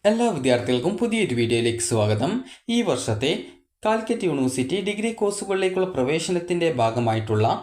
എല്ലാ വിദ്യാർത്ഥികൾക്കും പുതിയൊരു വീഡിയോയിലേക്ക് സ്വാഗതം. ഈ വർഷത്തെ കാലിക്കറ്റ് യൂണിവേഴ്സിറ്റി ഡിഗ്രി കോഴ്സുകളിലേക്കുള്ള പ്രവേശനത്തിൻ്റെ ഭാഗമായിട്ടുള്ള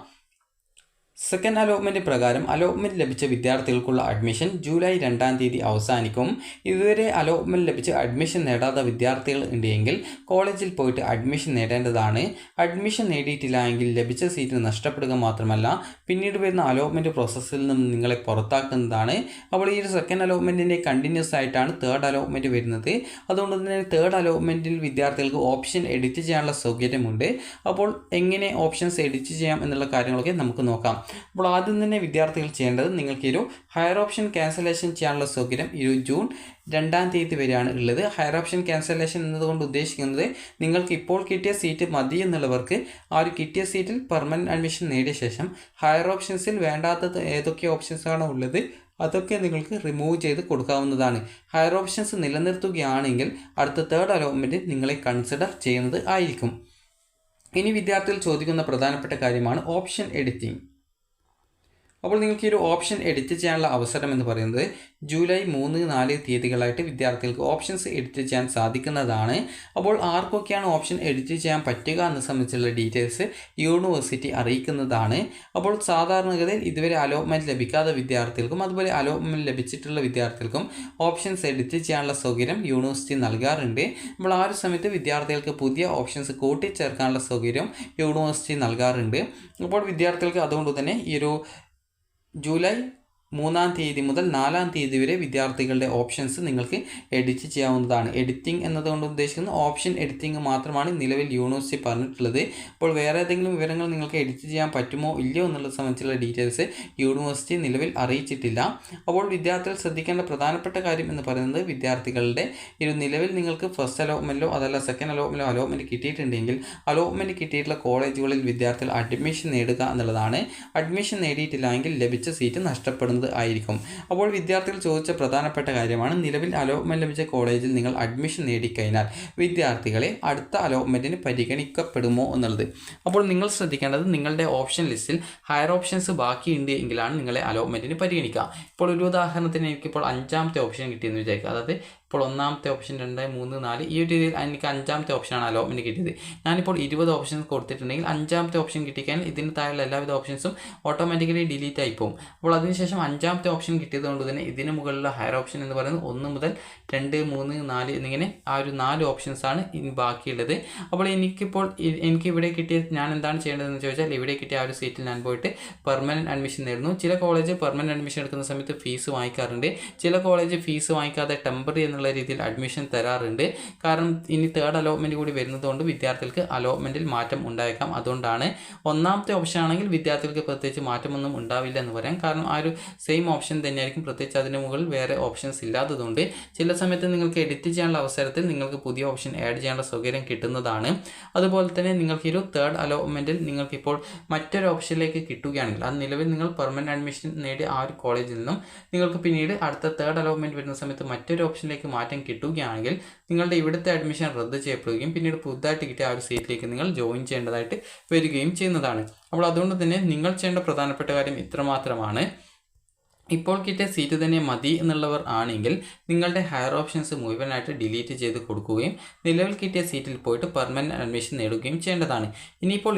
സെക്കൻഡ് അലോട്ട്മെൻറ്റ് പ്രകാരം അലോട്ട്മെൻറ്റ് ലഭിച്ച വിദ്യാർത്ഥികൾക്കുള്ള അഡ്മിഷൻ ജൂലൈ 2-ാം തീയതി അവസാനിക്കും. ഇതുവരെ അലോട്ട്മെൻറ്റ് ലഭിച്ച് അഡ്മിഷൻ നേടാത്ത വിദ്യാർത്ഥികൾ ഉണ്ടെങ്കിൽ കോളേജിൽ പോയിട്ട് അഡ്മിഷൻ നേടേണ്ടതാണ്. അഡ്മിഷൻ നേടിയിട്ടില്ല എങ്കിൽ ലഭിച്ച സീറ്റ് നഷ്ടപ്പെടുക മാത്രമല്ല പിന്നീട് വരുന്ന അലോട്ട്മെൻറ്റ് പ്രോസസ്സിൽ നിന്ന് നിങ്ങളെ പുറത്താക്കുന്നതാണ്. അപ്പോൾ ഈ ഒരു സെക്കൻഡ് അലോട്ട്മെൻറ്റിൻ്റെ കണ്ടിന്യൂസ് ആയിട്ടാണ് തേർഡ് അലോട്ട്മെൻറ്റ് വരുന്നത്. അതുകൊണ്ട് തന്നെ തേർഡ് അലോട്ട്മെൻറ്റിൽ വിദ്യാർത്ഥികൾക്ക് ഓപ്ഷൻ എഡിറ്റ് ചെയ്യാനുള്ള സൗകര്യമുണ്ട്. അപ്പോൾ എങ്ങനെ ഓപ്ഷൻസ് എഡിറ്റ് ചെയ്യാം എന്നുള്ള കാര്യങ്ങളൊക്കെ നമുക്ക് നോക്കാം. അപ്പോൾ ആദ്യം തന്നെ വിദ്യാർത്ഥികൾ ചെയ്യേണ്ടത് നിങ്ങൾക്കൊരു ഹയർ ഓപ്ഷൻ ക്യാൻസലേഷൻ ചെയ്യാനുള്ള സൗകര്യം ഈ ജൂൺ 2-ാം തീയതി വരെയാണ് ഉള്ളത്. ഹയർ ഓപ്ഷൻ ക്യാൻസലേഷൻ എന്നതുകൊണ്ട് ഉദ്ദേശിക്കുന്നത് നിങ്ങൾക്ക് ഇപ്പോൾ കിട്ടിയ സീറ്റ് മതി എന്നുള്ളവർക്ക് ആ ഒരു കിട്ടിയ സീറ്റിൽ പെർമനൻറ്റ് അഡ്മിഷൻ നേടിയ ശേഷം ഹയർ ഓപ്ഷൻസിൽ വേണ്ടാത്തത് ഏതൊക്കെ ഓപ്ഷൻസാണോ ഉള്ളത് അതൊക്കെ നിങ്ങൾക്ക് റിമൂവ് ചെയ്ത് കൊടുക്കാവുന്നതാണ്. ഹയർ ഓപ്ഷൻസ് നിലനിർത്തുകയാണെങ്കിൽ അടുത്ത തേർഡ് അലോട്ട്മെൻറ്റ് നിങ്ങളെ കൺസിഡർ ചെയ്യുന്നത് ആയിരിക്കും. ഇനി വിദ്യാർത്ഥികൾ ചോദിക്കുന്ന പ്രധാനപ്പെട്ട കാര്യമാണ് ഓപ്ഷൻ എഡിറ്റിംഗ്. അപ്പോൾ നിങ്ങൾക്ക് ഈ ഒരു ഓപ്ഷൻ എഡിറ്റ് ചെയ്യാനുള്ള അവസരം എന്ന് പറയുന്നത് ജൂലൈ 3-4 തീയതികളായിട്ട് വിദ്യാർത്ഥികൾക്ക് ഓപ്ഷൻസ് എഡിറ്റ് ചെയ്യാൻ സാധിക്കുന്നതാണ്. അപ്പോൾ ആർക്കൊക്കെയാണ് ഓപ്ഷൻ എഡിറ്റ് ചെയ്യാൻ പറ്റുക എന്ന സംബന്ധിച്ചുള്ള ഡീറ്റെയിൽസ് യൂണിവേഴ്സിറ്റി അറിയിക്കുന്നതാണ്. അപ്പോൾ സാധാരണഗതിയിൽ ഇതുവരെ അലോട്ട്മെൻറ്റ് ലഭിക്കാത്ത വിദ്യാർത്ഥികൾക്കും അതുപോലെ അലോട്ട്മെൻറ്റ് ലഭിച്ചിട്ടുള്ള വിദ്യാർത്ഥികൾക്കും ഓപ്ഷൻസ് എഡിറ്റ് ചെയ്യാനുള്ള സൗകര്യം യൂണിവേഴ്സിറ്റി നൽകാറുണ്ട്. അപ്പോൾ ആ ഒരു സമയത്ത് വിദ്യാർത്ഥികൾക്ക് പുതിയ ഓപ്ഷൻസ് കൂട്ടിച്ചേർക്കാനുള്ള സൗകര്യം യൂണിവേഴ്സിറ്റി നൽകാറുണ്ട്. അപ്പോൾ വിദ്യാർത്ഥികൾക്ക് അതുകൊണ്ട് തന്നെ ഈ ഒരു ജൂലൈ 3-ാം തീയതി മുതൽ 4-ാം തീയതി വരെ വിദ്യാർത്ഥികളുടെ ഓപ്ഷൻസ് നിങ്ങൾക്ക് എഡിറ്റ് ചെയ്യാവുന്നതാണ്. എഡിറ്റിംഗ് എന്നതുകൊണ്ട് ഉദ്ദേശിക്കുന്നത് ഓപ്ഷൻ എഡിറ്റിംഗ് മാത്രമാണ് നിലവിൽ യൂണിവേഴ്സിറ്റി പറഞ്ഞിട്ടുള്ളത്. അപ്പോൾ വേറെ ഏതെങ്കിലും വിവരങ്ങൾ നിങ്ങൾക്ക് എഡിറ്റ് ചെയ്യാൻ പറ്റുമോ ഇല്ലയോ എന്നുള്ളത് സംബന്ധിച്ചുള്ള ഡീറ്റെയിൽസ് യൂണിവേഴ്സിറ്റി നിലവിൽ അറിയിച്ചിട്ടില്ല. അപ്പോൾ വിദ്യാർത്ഥികൾ ശ്രദ്ധിക്കേണ്ട പ്രധാനപ്പെട്ട കാര്യം എന്ന് പറയുന്നത് വിദ്യാർത്ഥികളുടെ ഒരു നിലവിൽ നിങ്ങൾക്ക് ഫസ്റ്റ് അലോട്ട്മെൻറ്റിലോ അതല്ല സെക്കൻഡ് അലോട്ട്മെൻറ്റ് കിട്ടിയിട്ടുണ്ടെങ്കിൽ അലോട്ട്മെൻറ്റ് കിട്ടിയിട്ടുള്ള കോളേജുകളിൽ വിദ്യാർത്ഥികൾ അഡ്മിഷൻ നേടുക എന്നുള്ളതാണ്. അഡ്മിഷൻ നേടിയിട്ടില്ല എങ്കിൽ ലഭിച്ച സീറ്റ് നഷ്ടപ്പെടുന്നത് ആയിരിക്കും. അപ്പോൾ വിദ്യാർത്ഥികൾ ചോദിച്ച പ്രധാനപ്പെട്ട കാര്യമാണ് നിലവിൽ അലോട്ട്മെൻറ്റ് ലഭിച്ച കോളേജിൽ നിങ്ങൾ അഡ്മിഷൻ നേടിക്കഴിഞ്ഞാൽ വിദ്യാർത്ഥികളെ അടുത്ത അലോട്ട്മെൻറ്റിന് പരിഗണിക്കപ്പെടുമോ എന്നുള്ളത്. അപ്പോൾ നിങ്ങൾ ശ്രദ്ധിക്കേണ്ടത് നിങ്ങളുടെ ഓപ്ഷൻ ലിസ്റ്റിൽ ഹയർ ഓപ്ഷൻസ് ബാക്കിയുണ്ട് എങ്കിലാണ് നിങ്ങളെ അലോട്ട്മെൻറ്റിന് പരിഗണിക്കുക. ഇപ്പോൾ ഒരു ഉദാഹരണത്തിന് എനിക്കിപ്പോൾ 5-ാമത്തെ ഓപ്ഷൻ കിട്ടിയെന്ന് വിചാരിക്കുക. അതായത് ഇപ്പോൾ 1-ാമത്തെ ഓപ്ഷൻ 2, 3, 4 ഈ ഒരു രീതിയിൽ എനിക്ക് 5-ാമത്തെ ഓപ്ഷനാണ് അലോട്ട്മെൻറ്റ് കിട്ടിയത്. ഞാനിപ്പോൾ 20 ഓപ്ഷൻസ് കൊടുത്തിട്ടുണ്ടെങ്കിൽ 5-ാമത്തെ ഓപ്ഷൻ കിട്ടിക്കഴിഞ്ഞാൽ ഇതിന് താഴെയുള്ള എല്ലാവിധ ഓപ്ഷൻസും ഓട്ടോമാറ്റിക്കലി ഡിലീറ്റ് ആയി പോകും. അപ്പോൾ അതിനുശേഷം 5-ാമത്തെ ഓപ്ഷൻ കിട്ടിയതുകൊണ്ട് തന്നെ ഇതിന് മുകളിലുള്ള ഹയർ ഓപ്ഷൻ എന്ന് പറയുന്നത് 1 മുതൽ 2, 3, 4 എന്നിങ്ങനെ ആ ഒരു 4 ഓപ്ഷൻസാണ് ഇനി ബാക്കിയുള്ളത്. അപ്പോൾ എനിക്ക് ഇവിടെ കിട്ടിയ ഞാൻ എന്താണ് ചെയ്യേണ്ടതെന്ന് ചോദിച്ചാൽ ഇവിടെ കിട്ടിയ ആ ഒരു സീറ്റിൽ ഞാൻ പോയിട്ട് പെർമനൻറ്റ് അഡ്മിഷൻ നേടുന്നു. ചില കോളേജ് പെർമനൻറ്റ് അഡ്മിഷൻ എടുക്കുന്ന സമയത്ത് ഫീസ് വാങ്ങിക്കാറുണ്ട്. ചില കോളേജ് ഫീസ് വാങ്ങിക്കാതെ ടെമ്പററി എന്നുള്ള രീതിയിൽ അഡ്മിഷൻ തരാറുണ്ട്. കാരണം ഇനി തേർഡ് അലോട്ട്മെൻറ്റ് കൂടി വരുന്നതുകൊണ്ട് വിദ്യാർത്ഥികൾക്ക് അലോട്ട്മെൻറ്റിൽ മാറ്റം ഉണ്ടായേക്കാം. അതുകൊണ്ടാണ് 1-ാമത്തെ ഓപ്ഷൻ ആണെങ്കിൽ വിദ്യാർത്ഥികൾക്ക് പ്രത്യേകിച്ച് മാറ്റമൊന്നും ഉണ്ടാവില്ല എന്ന് പറയാം. കാരണം ആ ഒരു സെയിം ഓപ്ഷൻ തന്നെയായിരിക്കും, പ്രത്യേകിച്ച് അതിന് മുകളിൽ വേറെ ഓപ്ഷൻസ് ഇല്ലാത്തതുകൊണ്ട് ചില സമയത്ത് നിങ്ങൾക്ക് എഡിറ്റ് ചെയ്യാനുള്ള അവസരത്തിൽ നിങ്ങൾക്ക് പുതിയ ഓപ്ഷൻ ആഡ് ചെയ്യാനുള്ള സൗകര്യം കിട്ടുന്നതാണ്. അതുപോലെ തന്നെ നിങ്ങൾക്ക് ഒരു തേർഡ് അലോട്ട്മെൻറ്റിൽ നിങ്ങൾക്കിപ്പോൾ മറ്റൊരു ഓപ്ഷനിലേക്ക് കിട്ടുകയാണെങ്കിൽ അത് നിലവിൽ നിങ്ങൾ പെർമനൻറ്റ് അഡ്മിഷൻ നേടിയ ആ ഒരു കോളേജിൽ നിന്നും നിങ്ങൾക്ക് പിന്നീട് അടുത്ത തേർഡ് അലോട്ട്മെൻറ്റ് വരുന്ന സമയത്ത് മറ്റൊരു ഓപ്ഷനിലേക്ക് മാറ്റം കിട്ടുകയാണെങ്കിൽ നിങ്ങളുടെ ഇവിടുത്തെ അഡ്മിഷൻ റദ്ദ് ചെയ്യപ്പെടുകയും പിന്നീട് പുതുതായിട്ട് കിട്ടിയ ആ ഒരു സീറ്റിലേക്ക് നിങ്ങൾ ജോയിൻ ചെയ്യേണ്ടതായിട്ട് വരികയും ചെയ്യുന്നതാണ്. അപ്പോൾ അതുകൊണ്ട് തന്നെ നിങ്ങൾ ചെയ്യേണ്ട പ്രധാനപ്പെട്ട കാര്യം ഇത്രമാത്രമാണ്. ഇപ്പോൾ കിട്ടിയ സീറ്റ് തന്നെ മതി എന്നുള്ളവർ ആണെങ്കിൽ നിങ്ങളുടെ ഹയർ ഓപ്ഷൻസ് മുഴുവനായിട്ട് ഡിലീറ്റ് ചെയ്ത് കൊടുക്കുകയും നിലവിൽ കിട്ടിയ സീറ്റിൽ പോയിട്ട് പെർമനൻറ്റ് അഡ്മിഷൻ നേടുകയും ചെയ്യേണ്ടതാണ്.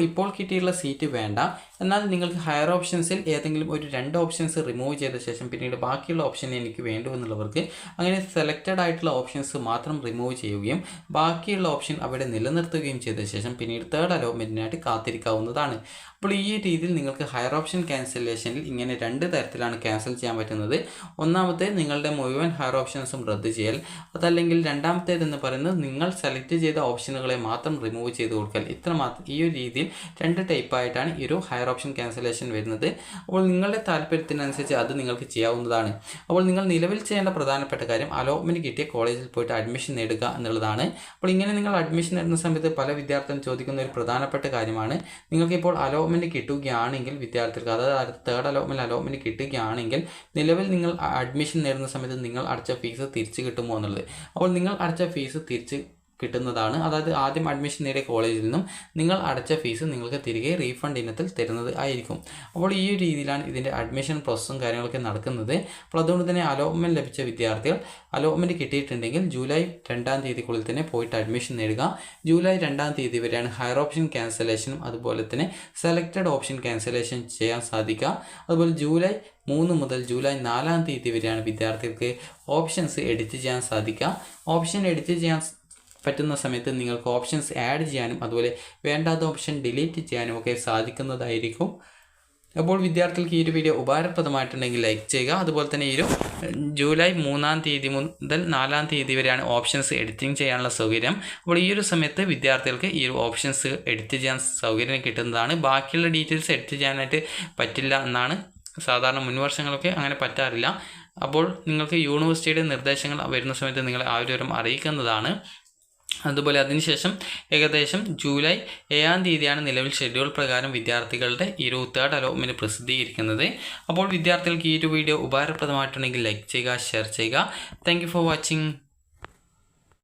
ഇപ്പോൾ കിട്ടിയുള്ള സീറ്റ് വേണ്ട, എന്നാൽ നിങ്ങൾക്ക് ഹയർ ഓപ്ഷൻസിൽ ഏതെങ്കിലും ഒരു 2 ഓപ്ഷൻസ് റിമൂവ് ചെയ്ത ശേഷം പിന്നീട് ബാക്കിയുള്ള ഓപ്ഷൻ എനിക്ക് വേണ്ടു എന്നുള്ളവർക്ക് അങ്ങനെ സെലക്റ്റഡ് ആയിട്ടുള്ള ഓപ്ഷൻസ് മാത്രം റിമൂവ് ചെയ്യുകയും ബാക്കിയുള്ള ഓപ്ഷൻ അവിടെ നിലനിർത്തുകയും ചെയ്ത ശേഷം പിന്നീട് തേർഡ് അലോട്ട്മെൻറ്റിനായിട്ട് കാത്തിരിക്കാവുന്നതാണ്. അപ്പോൾ ഈ രീതിയിൽ നിങ്ങൾക്ക് ഹയർ ഓപ്ഷൻ ക്യാൻസലേഷനിൽ ഇങ്ങനെ 2 തരത്തിലാണ് ക്യാൻസൽ ചെയ്യാൻ പറ്റുന്നത്. ഒന്നാമത്തെ നിങ്ങളുടെ മുഴുവൻ ഹയർ ഓപ്ഷൻസും റദ്ദ് ചെയ്യൽ, അതല്ലെങ്കിൽ രണ്ടാമത്തേതെന്ന് പറയുന്നത് നിങ്ങൾ സെലക്ട് ചെയ്ത ഓപ്ഷനുകളെ മാത്രം റിമൂവ് ചെയ്ത് കൊടുക്കൽ. ഈ ഒരു രീതിയിൽ 2 ടൈപ്പായിട്ടാണ് ഈ ഒരു ഹയർ ഓപ്ഷൻ ക്യാൻസലേഷൻ വരുന്നത്. അപ്പോൾ നിങ്ങളുടെ താല്പര്യത്തിനനുസരിച്ച് അത് നിങ്ങൾക്ക് ചെയ്യാവുന്നതാണ്. അപ്പോൾ നിങ്ങൾ നിലവിൽ ചെയ്യേണ്ട പ്രധാനപ്പെട്ട കാര്യം അലോട്ട്മെൻറ്റ് കിട്ടിയ കോളേജിൽ പോയിട്ട് അഡ്മിഷൻ നേടുക എന്നുള്ളതാണ്. അപ്പോൾ ഇങ്ങനെ നിങ്ങൾ അഡ്മിഷൻ നേടുന്ന സമയത്ത് പല വിദ്യാർത്ഥികളും ചോദിക്കുന്ന ഒരു പ്രധാനപ്പെട്ട കാര്യമാണ് നിങ്ങൾക്കിപ്പോൾ അലോട്ട്മെൻറ്റ് കിട്ടുകയാണെങ്കിൽ വിദ്യാർത്ഥികൾക്ക് അതായത് തേർഡ് അലോട്ട്മെൻറ്റ് കിട്ടുകയാണെങ്കിൽ നിലവിൽ നിങ്ങൾ അഡ്മിഷൻ നേടുന്ന സമയത്ത് നിങ്ങൾ അടച്ച ഫീസ് തിരിച്ച് കിട്ടുമോ എന്നുള്ളത്. അപ്പോൾ നിങ്ങൾ അടച്ച ഫീസ് തിരിച്ച് കിട്ടുന്നതാണ്. അതായത് ആദ്യം അഡ്മിഷൻ നേടിയ കോളേജിൽ നിന്നും നിങ്ങൾ അടച്ച ഫീസ് നിങ്ങൾക്ക് തിരികെ റീഫണ്ട് ഇനത്തിൽ തരുന്നത് ആയിരിക്കും. അപ്പോൾ ഈ ഒരു രീതിയിലാണ് ഇതിൻ്റെ അഡ്മിഷൻ പ്രോസസ്സും കാര്യങ്ങളൊക്കെ നടക്കുന്നത്. അപ്പോൾ അതുകൊണ്ട് തന്നെ അലോട്ട്മെൻറ്റ് ലഭിച്ച വിദ്യാർത്ഥികൾ അലോട്ട്മെൻറ്റ് കിട്ടിയിട്ടുണ്ടെങ്കിൽ ജൂലൈ 2-ാം തീയതിക്കുള്ളിൽ തന്നെ പോയിട്ട് അഡ്മിഷൻ നേടുക. ജൂലൈ 2-ാം തീയതി വരെയാണ് ഹയർ ഓപ്ഷൻ ക്യാൻസലേഷനും അതുപോലെ തന്നെ സെലക്റ്റഡ് ഓപ്ഷൻ ക്യാൻസലേഷൻ ചെയ്യാൻ സാധിക്കുക. അതുപോലെ ജൂലൈ 3 മുതൽ ജൂലൈ 4-ാം തീയതി വരെയാണ് വിദ്യാർത്ഥികൾക്ക് ഓപ്ഷൻസ് എഡിറ്റ് ചെയ്യാൻ സാധിക്കുക. ഓപ്ഷൻ എഡിറ്റ് ചെയ്യാൻ പറ്റുന്ന സമയത്ത് നിങ്ങൾക്ക് ഓപ്ഷൻസ് ആഡ് ചെയ്യാനും അതുപോലെ വേണ്ടാത്ത ഓപ്ഷൻ ഡിലീറ്റ് ചെയ്യാനും ഒക്കെ സാധിക്കുന്നതായിരിക്കും. അപ്പോൾ വിദ്യാർത്ഥികൾക്ക് ഈ ഒരു വീഡിയോ ഉപകാരപ്രദമായിട്ടുണ്ടെങ്കിൽ ലൈക്ക് ചെയ്യുക. അതുപോലെ തന്നെ ഈ ഒരു ജൂലൈ 3-ാം തീയതി മുതൽ 4-ാം തീയതി വരെയാണ് ഓപ്ഷൻസ് എഡിറ്റിംഗ് ചെയ്യാനുള്ള സൗകര്യം. അപ്പോൾ ഈ ഒരു സമയത്ത് വിദ്യാർത്ഥികൾക്ക് ഈ ഒരു ഓപ്ഷൻസ് എഡിറ്റ് ചെയ്യാൻ സൗകര്യം കിട്ടുന്നതാണ്. ബാക്കിയുള്ള ഡീറ്റെയിൽസ് എഡിറ്റ് ചെയ്യാനായിട്ട് പറ്റില്ല എന്നാണ് സാധാരണ മുൻവർഷങ്ങളൊക്കെ അങ്ങനെ പറ്റാറില്ല. അപ്പോൾ നിങ്ങൾക്ക് യൂണിവേഴ്സിറ്റിയുടെ നിർദ്ദേശങ്ങൾ വരുന്ന സമയത്ത് നിങ്ങളെ ആ ഒരു വിവരം അറിയിക്കുന്നതാണ്. അതുപോലെ അതിനുശേഷം ഏകദേശം ജൂലൈ 7-ാം തീയതിയാണ് നിലവിൽ ഷെഡ്യൂൾ പ്രകാരം വിദ്യാർത്ഥികളുടെ ഈ ഒരു 3rd അലോട്ട്മെൻറ്റ് പ്രസിദ്ധീകരിക്കുന്നത്. അപ്പോൾ വിദ്യാർത്ഥികൾക്ക് ഈ ഒരു വീഡിയോ ഉപകാരപ്രദമായിട്ടുണ്ടെങ്കിൽ ലൈക്ക് ചെയ്യുക, ഷെയർ ചെയ്യുക. Thank you for watching.